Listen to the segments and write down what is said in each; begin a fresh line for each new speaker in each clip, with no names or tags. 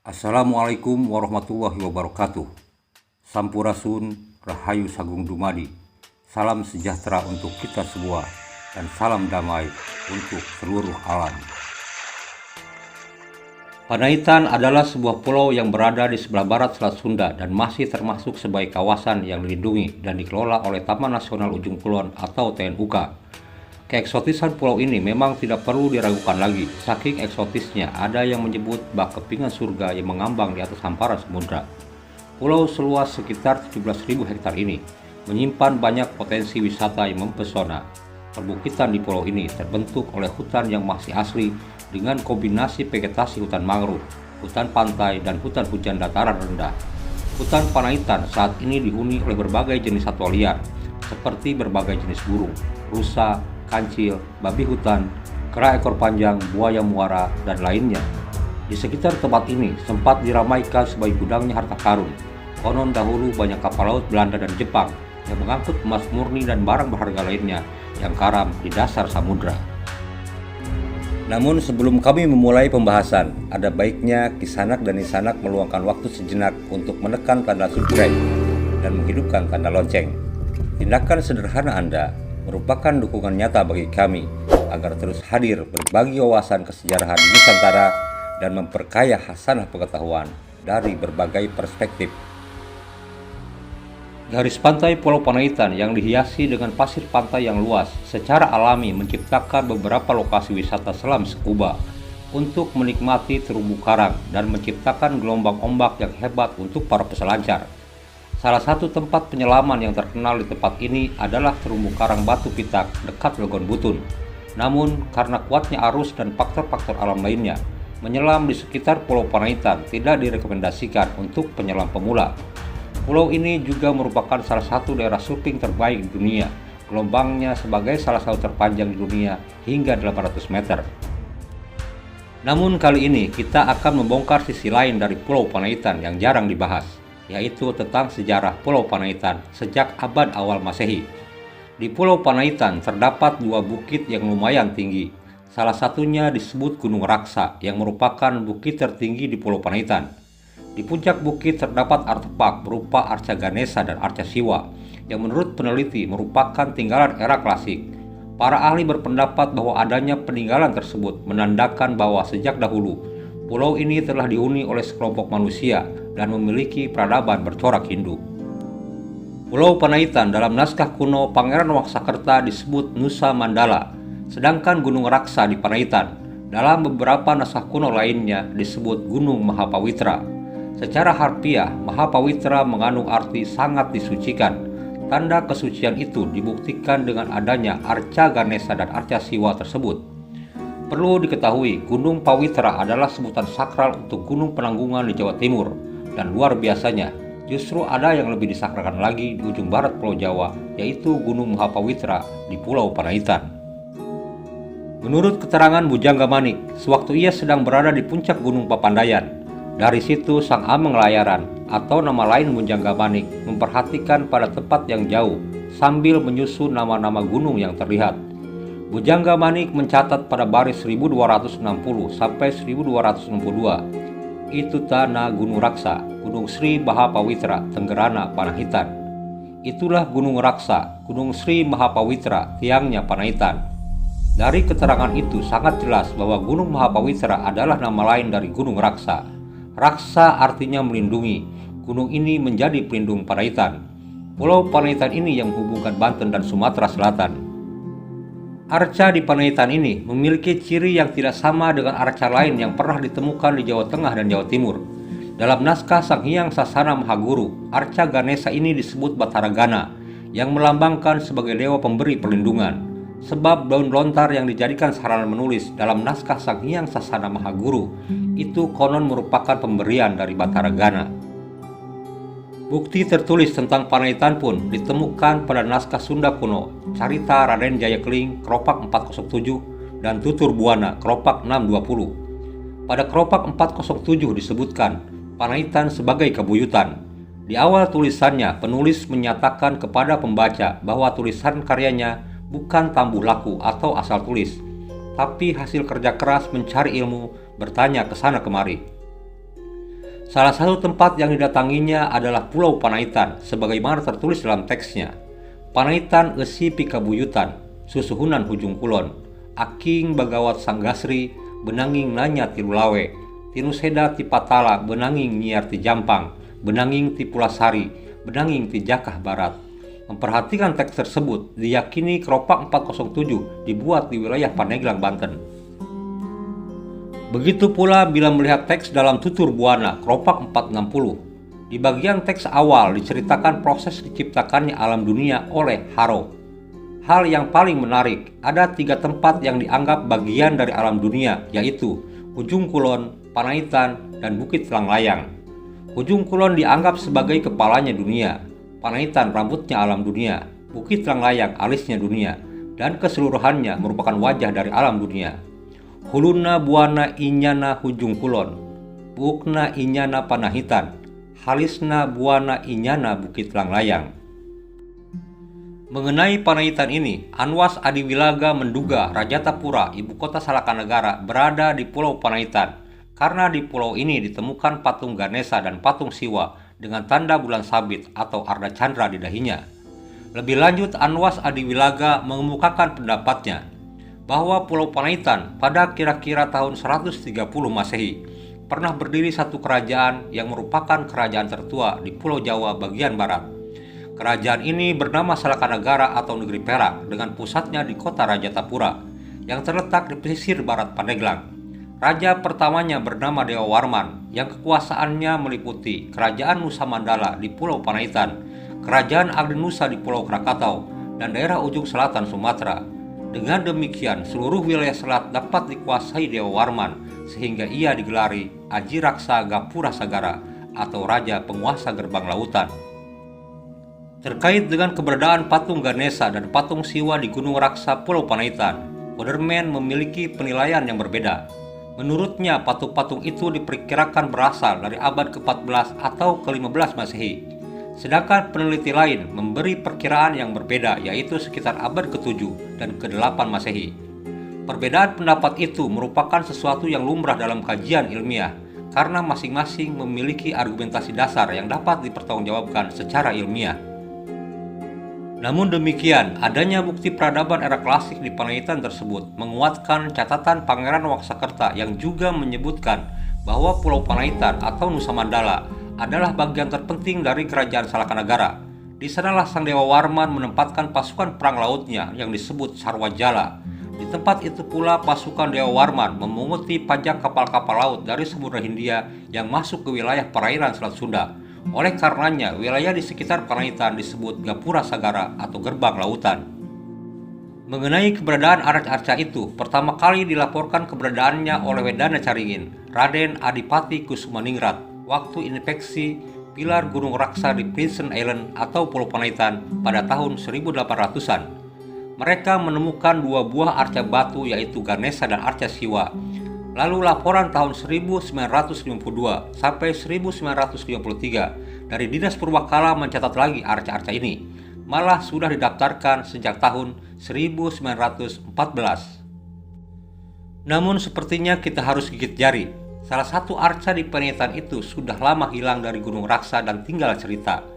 Assalamualaikum warahmatullahi wabarakatuh. Sampurasun, Rahayu Sagung Dumadi. Salam sejahtera untuk kita semua dan salam damai untuk seluruh alam. Panaitan adalah sebuah pulau yang berada di sebelah barat Selat Sunda dan masih termasuk sebagai kawasan yang dilindungi dan dikelola oleh Taman Nasional Ujung Kulon atau TNUK. Keeksotisan pulau ini memang tidak perlu diragukan lagi. Saking eksotisnya, ada yang menyebut bak kepingan surga yang mengambang di atas hamparan samudra. Pulau seluas sekitar 17.000 hektar ini menyimpan banyak potensi wisata yang mempesona. Perbukitan di pulau ini terbentuk oleh hutan yang masih asli dengan kombinasi vegetasi hutan mangrove, hutan pantai, dan hutan hujan dataran rendah. Hutan Panaitan saat ini dihuni oleh berbagai jenis satwa liar, seperti berbagai jenis burung, rusa, kancil, babi hutan, kera ekor panjang, buaya muara, dan lainnya. Di sekitar tempat ini sempat diramaikan sebagai gudangnya harta karun. Konon dahulu banyak kapal laut Belanda dan Jepang yang mengangkut emas murni dan barang berharga lainnya yang karam di dasar samudra. Namun sebelum kami memulai pembahasan, ada baiknya Kisanak dan Nisanak meluangkan waktu sejenak untuk menekan tanda subscribe dan menghidupkan tanda lonceng. Tindakan sederhana Anda merupakan dukungan nyata bagi kami agar terus hadir berbagi wawasan kesejarahan di Nusantara dan memperkaya hasanah pengetahuan dari berbagai perspektif. Garis pantai Pulau Panaitan yang dihiasi dengan pasir pantai yang luas secara alami menciptakan beberapa lokasi wisata selam scuba untuk menikmati terumbu karang dan menciptakan gelombang ombak yang hebat untuk para peselancar. Salah satu tempat penyelaman yang terkenal di tempat ini adalah terumbu karang Batu Pitak dekat Legon Butun. Namun, karena kuatnya arus dan faktor-faktor alam lainnya, menyelam di sekitar Pulau Panaitan tidak direkomendasikan untuk penyelam pemula. Pulau ini juga merupakan salah satu daerah surfing terbaik di dunia. Gelombangnya sebagai salah satu terpanjang di dunia hingga 800 meter. Namun kali ini kita akan membongkar sisi lain dari Pulau Panaitan yang jarang dibahas, yaitu tentang sejarah Pulau Panaitan sejak abad awal Masehi. Di Pulau Panaitan terdapat dua bukit yang lumayan tinggi. Salah satunya disebut Gunung Raksa yang merupakan bukit tertinggi di Pulau Panaitan. Di puncak bukit terdapat artefak berupa arca Ganesha dan arca Siwa yang menurut peneliti merupakan tinggalan era klasik. Para ahli berpendapat bahwa adanya peninggalan tersebut menandakan bahwa sejak dahulu pulau ini telah dihuni oleh sekelompok manusia dan memiliki peradaban bercorak Hindu. Pulau Panaitan dalam naskah kuno Pangeran Waksakerta disebut Nusa Mandala, sedangkan Gunung Raksa di Panaitan dalam beberapa naskah kuno lainnya disebut Gunung Mahapawitra. Secara harfiah, Mahapawitra mengandung arti sangat disucikan. Tanda kesucian itu dibuktikan dengan adanya arca Ganesha dan arca Siwa tersebut. Perlu diketahui, Gunung Pawitra adalah sebutan sakral untuk gunung penanggungan di Jawa Timur, dan luar biasanya, justru ada yang lebih disakralkan lagi di ujung barat Pulau Jawa, yaitu Gunung Mahapawitra di Pulau Panaitan. Menurut keterangan Bujangga Manik, sewaktu ia sedang berada di puncak Gunung Papandayan, dari situ Sang Ameng Layaran, atau nama lain Bujangga Manik, memperhatikan pada tempat yang jauh sambil menyusun nama-nama gunung yang terlihat. Bujangga Manik mencatat pada baris 1260 sampai 1262, itu tanah Gunung Raksa, Gunung Sri Mahapawitra, Tenggerana, Panahitan. Itulah Gunung Raksa, Gunung Sri Mahapawitra, tiangnya Panaitan. Dari keterangan itu sangat jelas bahwa Gunung Mahapawitra adalah nama lain dari Gunung Raksa. Raksa artinya melindungi. Gunung ini menjadi pelindung Panaitan. Pulau Panaitan ini yang menghubungkan Banten dan Sumatera Selatan. Arca di Panaitan ini memiliki ciri yang tidak sama dengan arca lain yang pernah ditemukan di Jawa Tengah dan Jawa Timur. Dalam naskah Sang Hyang Sasana Mahaguru, arca Ganesha ini disebut Batara Gana, yang melambangkan sebagai dewa pemberi perlindungan. Sebab daun lontar yang dijadikan sarana menulis dalam naskah Sang Hyang Sasana Mahaguru itu konon merupakan pemberian dari Batara Gana. Bukti tertulis tentang Panaitan pun ditemukan pada naskah Sunda kuno, Carita Raden Jayakeling, Keropak 407, dan Tutur Buana, Keropak 620. Pada Keropak 407 disebutkan Panaitan sebagai kebuyutan. Di awal tulisannya, penulis menyatakan kepada pembaca bahwa tulisan karyanya bukan tambuh laku atau asal tulis, tapi hasil kerja keras mencari ilmu, bertanya ke sana kemari. Salah satu tempat yang didatanginya adalah Pulau Panaitan, sebagaimana tertulis dalam teksnya. Panaitan esi pikabuyutan, susuhunan hujung kulon, aking bagawat sanggasri, benanging nanya tilulawe, tinuseda ti patala, benanging nyiar ti jampang, benanging ti pulasari, benanging ti jakah barat. Memperhatikan teks tersebut, diyakini Keropak 407 dibuat di wilayah Pandeglang, Banten. Begitu pula bila melihat teks dalam Tutur Buana, Keropak 460. Di bagian teks awal diceritakan proses diciptakannya alam dunia oleh Haro. Hal yang paling menarik, ada 3 tempat yang dianggap bagian dari alam dunia, yaitu Ujung Kulon, Panaitan, dan Bukit Langlayang. Ujung Kulon dianggap sebagai kepalanya dunia, Panaitan rambutnya alam dunia, Bukit Langlayang alisnya dunia, dan keseluruhannya merupakan wajah dari alam dunia. Huluna buana inyana hujung kulon, bukna inyana panahitan, halisna buana inyana bukit langlayang. Mengenai Panaitan ini, Anwas Adiwilaga menduga Rajatapura, ibu kota Salakanegara, berada di Pulau Panaitan, karena di pulau ini ditemukan patung Ganesha dan patung Siwa dengan tanda bulan sabit atau Arda Chandra di dahinya. Lebih lanjut, Anwas Adiwilaga mengemukakan pendapatnya bahwa Pulau Panaitan pada kira-kira tahun 130 Masehi pernah berdiri satu kerajaan yang merupakan kerajaan tertua di Pulau Jawa bagian barat. Kerajaan ini bernama Salakanegara atau Negeri Perak dengan pusatnya di kota Rajatapura yang terletak di pesisir barat Pandeglang. Raja pertamanya bernama Dewa Warman yang kekuasaannya meliputi Kerajaan Nusa Mandala di Pulau Panaitan, Kerajaan Agdenusa di Pulau Krakatau, dan daerah ujung selatan Sumatera. Dengan demikian, seluruh wilayah selat dapat dikuasai Dewa Warman, sehingga ia digelari Aji Raksa Gapura Sagara atau Raja Penguasa Gerbang Lautan. Terkait dengan keberadaan patung Ganesha dan patung Siwa di Gunung Raksa Pulau Panaitan, Waterman memiliki penilaian yang berbeda. Menurutnya, patung-patung itu diperkirakan berasal dari abad ke-14 atau ke-15 Masehi. Sedangkan peneliti lain memberi perkiraan yang berbeda, yaitu sekitar abad ke-7 dan ke-8 Masehi. Perbedaan pendapat itu merupakan sesuatu yang lumrah dalam kajian ilmiah, karena masing-masing memiliki argumentasi dasar yang dapat dipertanggungjawabkan secara ilmiah. Namun demikian, adanya bukti peradaban era klasik di Panaitan tersebut menguatkan catatan Pangeran Waksakerta yang juga menyebutkan bahwa Pulau Panaitan atau Nusa Mandala adalah bagian terpenting dari kerajaan Salakanegara. Di sanalah Sang Dewa Warman menempatkan pasukan perang lautnya yang disebut Sarwajala. Di tempat itu pula pasukan Dewa Warman memunguti pajak kapal-kapal laut dari Samudra Hindia yang masuk ke wilayah perairan Selat Sunda. Oleh karenanya, wilayah di sekitar Panaitan disebut Gapura Sagara atau Gerbang Lautan. Mengenai keberadaan arca-arca itu, pertama kali dilaporkan keberadaannya oleh Wedana Caringin, Raden Adipati Kusumaningrat, waktu infeksi pilar Gunung Raksa di Prinsen Island atau Pulau Panaitan pada tahun 1800-an. Mereka menemukan 2 buah arca batu yaitu Ganesha dan arca Siwa. Lalu laporan tahun 1952 sampai 1953 dari Dinas Purbakala mencatat lagi arca-arca ini. Malah sudah didaftarkan sejak tahun 1914. Namun sepertinya kita harus gigit jari. Salah satu arca di Panaitan itu sudah lama hilang dari Gunung Raksa dan tinggal cerita.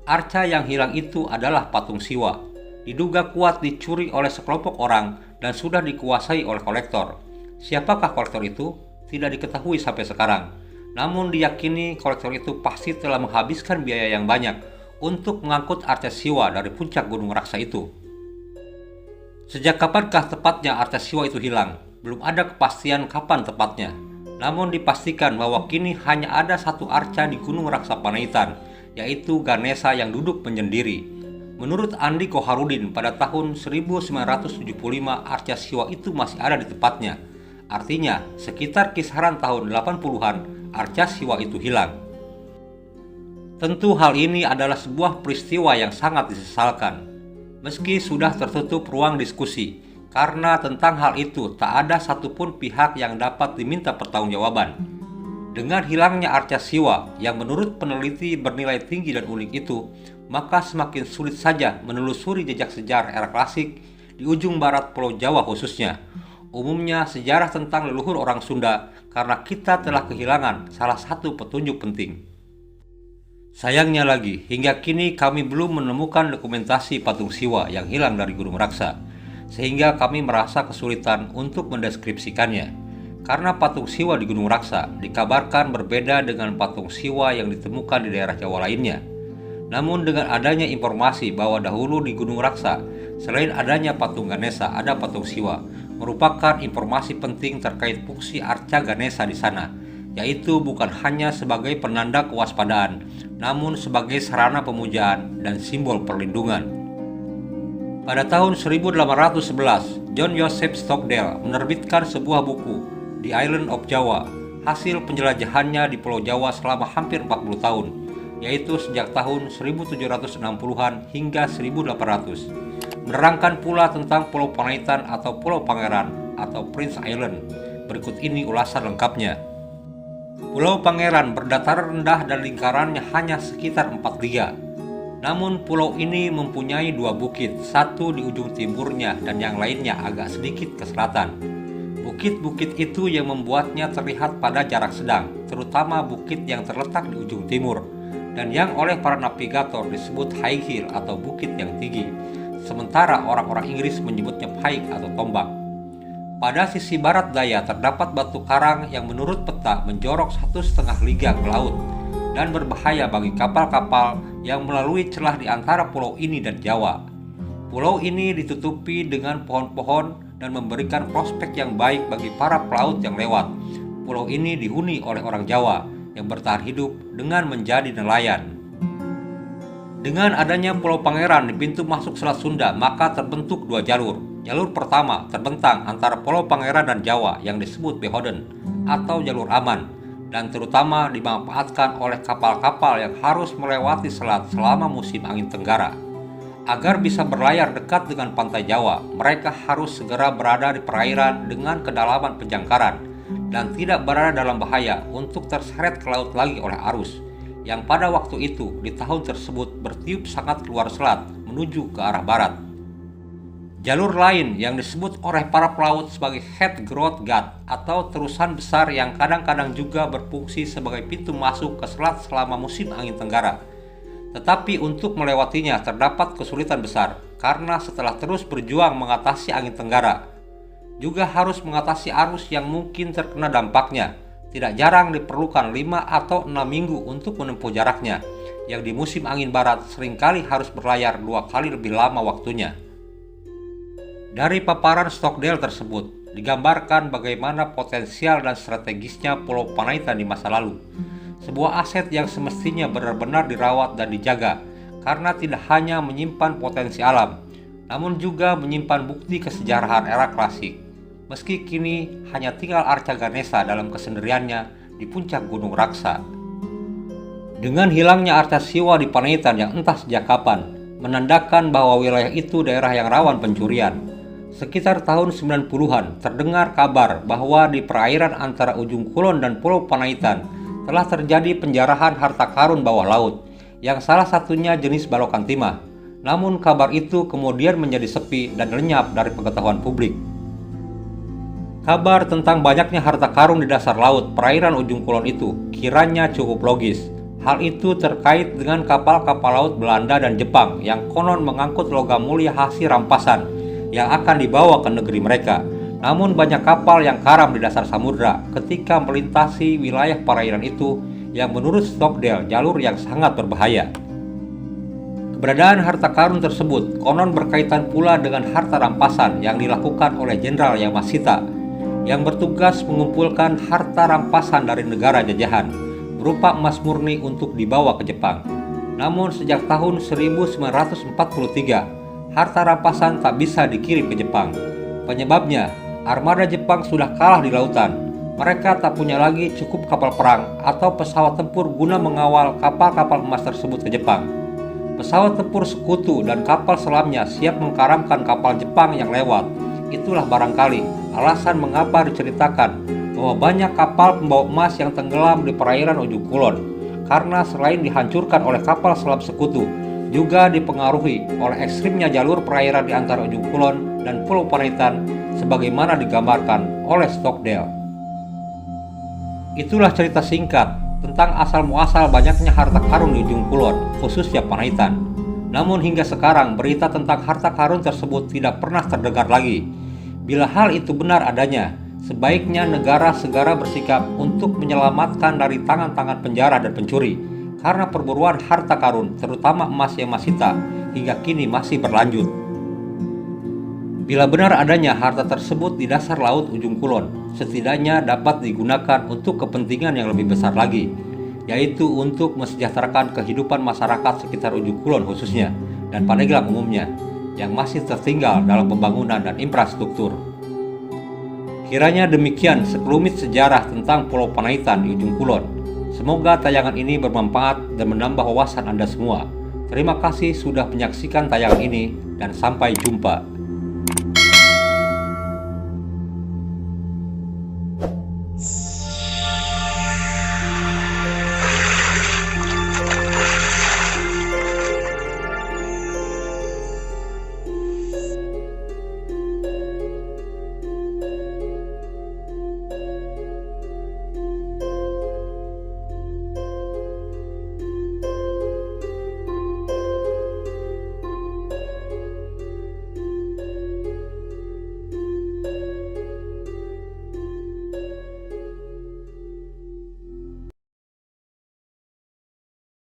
Arca yang hilang itu adalah patung Siwa. Diduga kuat dicuri oleh sekelompok orang dan sudah dikuasai oleh kolektor. Siapakah kolektor itu? Tidak diketahui sampai sekarang. Namun diyakini kolektor itu pasti telah menghabiskan biaya yang banyak untuk mengangkut arca Siwa dari puncak Gunung Raksa itu. Sejak kapankah tepatnya arca Siwa itu hilang? Belum ada kepastian kapan tepatnya. Namun dipastikan bahwa kini hanya ada satu arca di Gunung Raksa Panaitan, yaitu Ganesha yang duduk menyendiri. Menurut Andi Koharudin, pada tahun 1975 arca Siwa itu masih ada di tempatnya. Artinya, sekitar kisaran tahun 80-an, arca Siwa itu hilang. Tentu hal ini adalah sebuah peristiwa yang sangat disesalkan. Meski sudah tertutup ruang diskusi, karena tentang hal itu tak ada satupun pihak yang dapat diminta pertanggungjawaban. Dengan hilangnya arca Siwa yang menurut peneliti bernilai tinggi dan unik itu, maka semakin sulit saja menelusuri jejak sejarah era klasik di ujung barat Pulau Jawa khususnya. Umumnya sejarah tentang leluhur orang Sunda karena kita telah kehilangan salah satu petunjuk penting. Sayangnya lagi, hingga kini kami belum menemukan dokumentasi patung Siwa yang hilang dari Gunung Raksa, sehingga kami merasa kesulitan untuk mendeskripsikannya. Karena patung Siwa di Gunung Raksa dikabarkan berbeda dengan patung Siwa yang ditemukan di daerah Jawa lainnya. Namun dengan adanya informasi bahwa dahulu di Gunung Raksa, selain adanya patung Ganesha, ada patung Siwa, merupakan informasi penting terkait fungsi arca Ganesha di sana, yaitu bukan hanya sebagai penanda kewaspadaan, namun sebagai sarana pemujaan dan simbol perlindungan. Pada tahun 1811, John Joseph Stockdale menerbitkan sebuah buku, The Island of Java, hasil penjelajahannya di Pulau Jawa selama hampir 40 tahun, yaitu sejak tahun 1760-an hingga 1800. Menerangkan pula tentang Pulau Panaitan atau Pulau Pangeran atau Prince Island. Berikut ini ulasan lengkapnya. Pulau Pangeran berdataran rendah dan lingkarannya hanya sekitar 4 liga. Namun pulau ini mempunyai 2 bukit, satu di ujung timurnya dan yang lainnya agak sedikit ke selatan. Bukit-bukit itu yang membuatnya terlihat pada jarak sedang, terutama bukit yang terletak di ujung timur, dan yang oleh para navigator disebut high hill atau bukit yang tinggi, sementara orang-orang Inggris menyebutnya pike atau tombak. Pada sisi barat daya terdapat batu karang yang menurut peta menjorok 1,5 liga ke laut, dan berbahaya bagi kapal-kapal yang melalui celah di antara pulau ini dan Jawa. Pulau ini ditutupi dengan pohon-pohon dan memberikan prospek yang baik bagi para pelaut yang lewat. Pulau ini dihuni oleh orang Jawa yang bertahan hidup dengan menjadi nelayan. Dengan adanya Pulau Pangeran di pintu masuk Selat Sunda, maka terbentuk 2 jalur. Jalur pertama terbentang antara Pulau Pangeran dan Jawa yang disebut Behoden atau jalur aman, dan terutama dimanfaatkan oleh kapal-kapal yang harus melewati selat selama musim angin tenggara. Agar bisa berlayar dekat dengan pantai Jawa, mereka harus segera berada di perairan dengan kedalaman penjangkaran dan tidak berada dalam bahaya untuk terseret ke laut lagi oleh arus, yang pada waktu itu di tahun tersebut bertiup sangat keluar selat menuju ke arah barat. Jalur lain yang disebut oleh para pelaut sebagai Head Growth Gate atau terusan besar yang kadang-kadang juga berfungsi sebagai pintu masuk ke selat selama musim angin tenggara. Tetapi untuk melewatinya terdapat kesulitan besar, karena setelah terus berjuang mengatasi angin tenggara, juga harus mengatasi arus yang mungkin terkena dampaknya. Tidak jarang diperlukan 5 atau 6 minggu untuk menempuh jaraknya, yang di musim angin barat seringkali harus berlayar 2 kali lebih lama waktunya. Dari paparan Stockdale tersebut, digambarkan bagaimana potensial dan strategisnya Pulau Panaitan di masa lalu. Sebuah aset yang semestinya benar-benar dirawat dan dijaga, karena tidak hanya menyimpan potensi alam, namun juga menyimpan bukti kesejarahan era klasik. Meski kini hanya tinggal arca Ganesha dalam kesendiriannya di puncak Gunung Raksa. Dengan hilangnya arca Siwa di Panaitan yang entah sejak kapan, menandakan bahwa wilayah itu daerah yang rawan pencurian. Sekitar tahun 90-an terdengar kabar bahwa di perairan antara Ujung Kulon dan Pulau Panaitan telah terjadi penjarahan harta karun bawah laut, yang salah satunya jenis balokan timah. Namun kabar itu kemudian menjadi sepi dan lenyap dari pengetahuan publik. Kabar tentang banyaknya harta karun di dasar laut perairan Ujung Kulon itu kiranya cukup logis. Hal itu terkait dengan kapal-kapal laut Belanda dan Jepang yang konon mengangkut logam mulia hasil rampasan yang akan dibawa ke negeri mereka. Namun banyak kapal yang karam di dasar samudra ketika melintasi wilayah perairan itu, yang menurut Stockdale jalur yang sangat berbahaya. Keberadaan harta karun tersebut konon berkaitan pula dengan harta rampasan yang dilakukan oleh Jenderal Yamashita, yang bertugas mengumpulkan harta rampasan dari negara jajahan berupa emas murni untuk dibawa ke Jepang. Namun sejak tahun 1943, harta rampasan tak bisa dikirim ke Jepang. Penyebabnya, armada Jepang sudah kalah di lautan. Mereka tak punya lagi cukup kapal perang atau pesawat tempur guna mengawal kapal-kapal emas tersebut ke Jepang. Pesawat tempur sekutu dan kapal selamnya siap mengkaramkan kapal Jepang yang lewat. Itulah barangkali alasan mengapa diceritakan bahwa banyak kapal pembawa emas yang tenggelam di perairan Ujung Kulon, karena selain dihancurkan oleh kapal selam sekutu, juga dipengaruhi oleh ekstrimnya jalur perairan di antara Ujung Kulon dan Pulau Panaitan sebagaimana digambarkan oleh Stockdale. Itulah cerita singkat tentang asal-muasal banyaknya harta karun di ujung kulon, khususnya Panaitan. Namun hingga sekarang berita tentang harta karun tersebut tidak pernah terdengar lagi. Bila hal itu benar adanya, sebaiknya negara segera bersikap untuk menyelamatkan dari tangan-tangan penjara dan pencuri, karena perburuan harta karun, terutama emas yang masita, hingga kini masih berlanjut. Bila benar adanya harta tersebut di dasar laut ujung kulon, setidaknya dapat digunakan untuk kepentingan yang lebih besar lagi, yaitu untuk mensejahterakan kehidupan masyarakat sekitar ujung kulon khususnya, dan Pandeglang umumnya, yang masih tertinggal dalam pembangunan dan infrastruktur. Kiranya demikian sekelumit sejarah tentang Pulau Panaitan di ujung kulon. Semoga tayangan ini bermanfaat dan menambah wawasan Anda semua. Terima kasih sudah menyaksikan tayangan ini, dan sampai jumpa.